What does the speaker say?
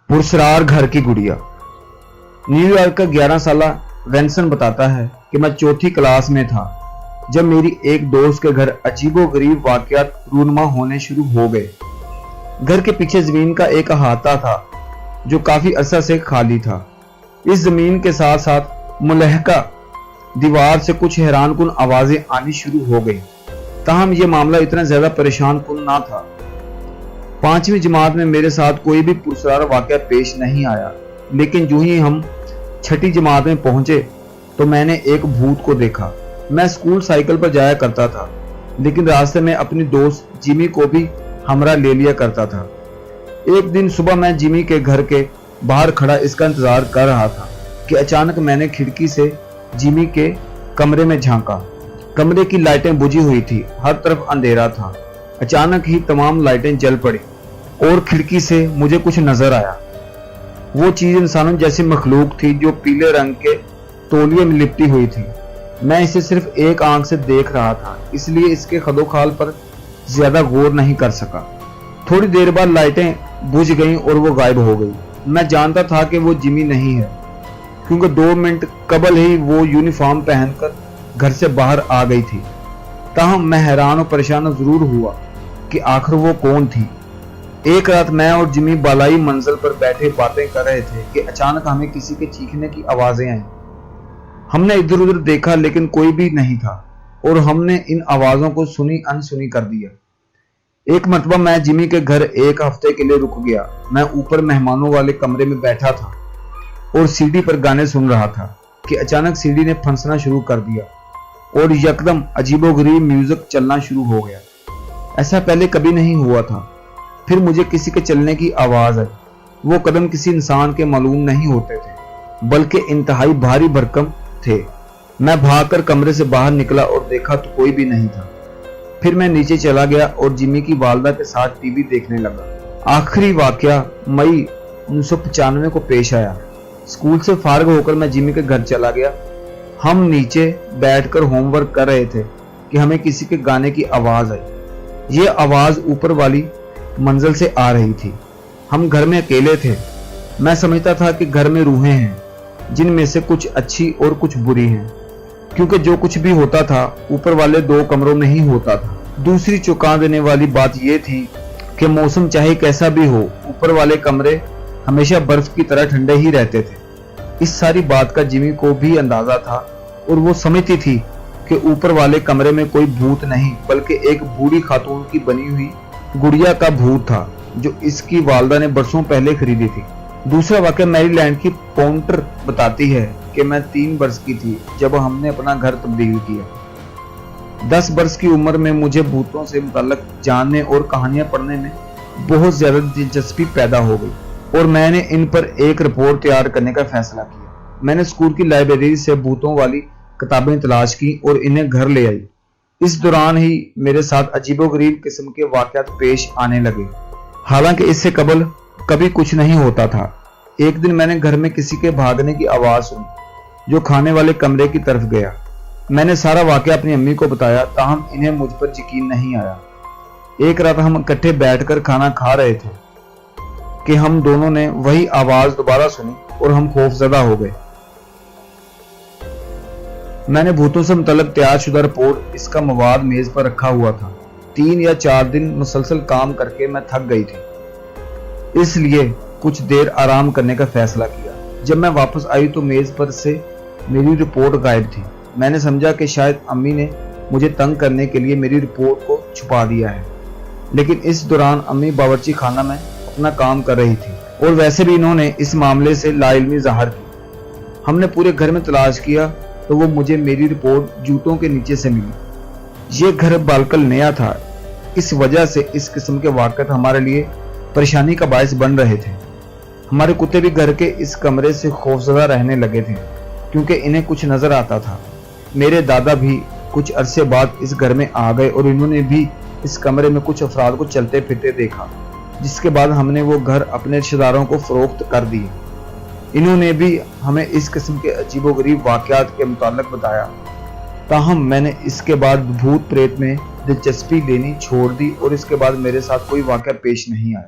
पुरस्कार घर की गुड़िया। न्यूयॉर्क का 11 साला वेंसन बताता है कि मैं चौथी क्लास में था जब मेरी एक दोस्त के घर अजीबोगरीब वाकयात रूनुमा होने शुरू हो गए। घर के पीछे जमीन का एक अहाता था जो काफी अरसा से खाली था। इस जमीन के साथ साथ मुलहका दीवार से कुछ हैरानकुन आवाजें आनी शुरू हो गई। ताहम यह मामला इतना ज्यादा परेशान कुन ना था। 5वीं जमात में मेरे साथ कोई भी पुरस्कार वाकया पेश नहीं आया, लेकिन जो ही हम 6ठी जमात में पहुंचे तो मैंने एक भूत को देखा। मैं स्कूल साइकिल पर जाया करता था, लेकिन रास्ते में अपनी दोस्त जिमी को भी हमरा ले लिया करता था। एक दिन सुबह मैं जिमी के घर के बाहर खड़ा इसका इंतजार कर रहा था कि अचानक मैंने खिड़की से जिमी के कमरे में झांका। कमरे की लाइटें बुझी हुई थी, हर तरफ अंधेरा था। अचानक ही तमाम लाइटें जल पड़ी और खिड़की से मुझे कुछ नजर आया। वो चीज इंसानों जैसी मखलूक थी जो पीले रंग के तौलिए में लिपटी हुई थी। मैं इसे सिर्फ एक आंख से देख रहा था, इसलिए इसके खदोखाल पर ज्यादा गौर नहीं कर सका। थोड़ी देर बाद लाइटें बुझ गईं और वो गायब हो गई। मैं जानता था कि वो जिमी नहीं है, क्योंकि 2 मिनट कबल ही वो यूनिफॉर्म पहनकर घर से बाहर आ गई थी। ताहम मैं हैरान और परेशान जरूर हुआ कि आखिर वो कौन थी। एक रात मैं और जिमी बालाई मंजिल पर बैठे बातें कर रहे थे कि अचानक हमें किसी के चीखने की आवाजें आई। हमने इधर उधर देखा, लेकिन कोई भी नहीं था और हमने इन आवाजों को सुनी अनसुनी कर दिया। एक मरतबा मैं जिमी के घर एक हफ्ते के लिए रुक गया। मैं ऊपर मेहमानों वाले कमरे में बैठा था और सीडी पर गाने सुन रहा था कि अचानक सीडी ने फंसना शुरू कर दिया और यकदम अजीबोगरीब म्यूजिक चलना शुरू हो गया। ऐसा पहले कभी नहीं हुआ था। फिर मुझे किसी के चलने की आवाज आई। वो कदम किसी इंसान के मालूम नहीं होते थे, बल्कि इंतहाई भारी भरकम थे। मैं भागकर कमरे से बाहर निकला और देखा तो कोई भी नहीं था। फिर मैं नीचे चला गया और जिमी की वालदा के साथ टीवी देखने लगा। आखिरी वाकया मई 1995 को पेश आया। स्कूल से फारिग होकर मैं जिमी के घर चला गया। हम नीचे बैठकर होमवर्क कर रहे थे कि हमें किसी के गाने की आवाज आई। ये आवाज ऊपर वाली मंजिल से आ रही थी। हम घर में अकेले थे। मैं समझता था कि घर में रूहें हैं, जिनमें से कुछ अच्छी और कुछ बुरी हैं, क्योंकि जो कुछ भी होता था ऊपर वाले 2 कमरों में ही होता था। दूसरी चौंका देने वाली बात यह थी कि मौसम चाहे कैसा भी हो, ऊपर वाले कमरे हमेशा बर्फ की तरह ठंडे ही रहते थे। इस सारी बात का जिमी को भी अंदाजा था और वो समझती थी कि ऊपर वाले कमरे में कोई भूत नहीं, बल्कि एक बूढ़ी खातून की बनी हुई गुड़िया का भूत था जो इसकी वालदा ने बरसों पहले खरीदी थी। दूसरा वाकया मैरीलैंड की पॉन्टर बताती है कि मैं 3 वर्ष की थी जब हमने अपना घर तब्दील किया। 10 वर्ष की उम्र में मुझे भूतों से मुताल्लिक जानने और कहानियां पढ़ने में बहुत ज्यादा दिलचस्पी पैदा हो गई और मैंने इन पर एक रिपोर्ट तैयार करने का फैसला किया। मैंने स्कूल की लाइब्रेरी से भूतों वाली किताबें तलाश की और इन्हें घर ले आई। इस दौरान ही मेरे साथ अजीबोगरीब किस्म के वाकयात पेश आने लगे, हालांकि इससे कबल कभी कुछ नहीं होता था। एक दिन मैंने घर में किसी के भागने की आवाज सुनी जो खाने वाले कमरे की तरफ गया। मैंने सारा वाकया अपनी अम्मी को बताया, ताहम इन्हें मुझ पर यकीन नहीं आया। एक रात हम इकट्ठे बैठकर खाना खा रहे थे कि हम दोनों ने वही आवाज दोबारा सुनी और हम खौफजदा हो गए। मैंने भूतों से मुतल्लिक तैयार शुदा रिपोर्ट, इसका मवाद मेज पर रखा हुआ था। 3 या 4 दिन मुसलसल काम करके मैं थक गई थी, इसलिए कुछ देर आराम करने का फैसला किया। जब मैं वापस आई तो मेज पर से मेरी रिपोर्ट गायब थी। मैंने समझा कि शायद अम्मी ने मुझे तंग करने के लिए मेरी रिपोर्ट को छुपा दिया है, लेकिन इस दौरान अम्मी बावर्ची खाना में अपना काम कर रही थी और वैसे भी इन्होंने इस मामले से लाइल्मी ज़ाहिर की। हमने पूरे घर में तलाश किया तो वो मुझे मेरी रिपोर्ट जूतों के नीचे से मिली। ये घर बालकल नया था, इस वजह से इस किस्म के वाक़यात हमारे लिए परेशानी का बायस बन रहे थे। हमारे कुत्ते भी घर के इस कमरे से खौफजदा रहने लगे थे, क्योंकि इन्हें कुछ नजर आता था। मेरे दादा भी कुछ अरसे बाद इस घर में आ गए और इन्होंने भी इस कमरे में कुछ अफराद को चलते फिरते देखा, जिसके बाद हमने वो घर अपने रिश्तेदारों को फरोख्त कर दिए। इन्होंने भी हमें इस किस्म के अजीबोगरीब वाकयात के मुताल्लिक बताया। ताहम मैंने इसके बाद भूत प्रेत में दिलचस्पी लेनी छोड़ दी और इसके बाद मेरे साथ कोई वाकया पेश नहीं आया।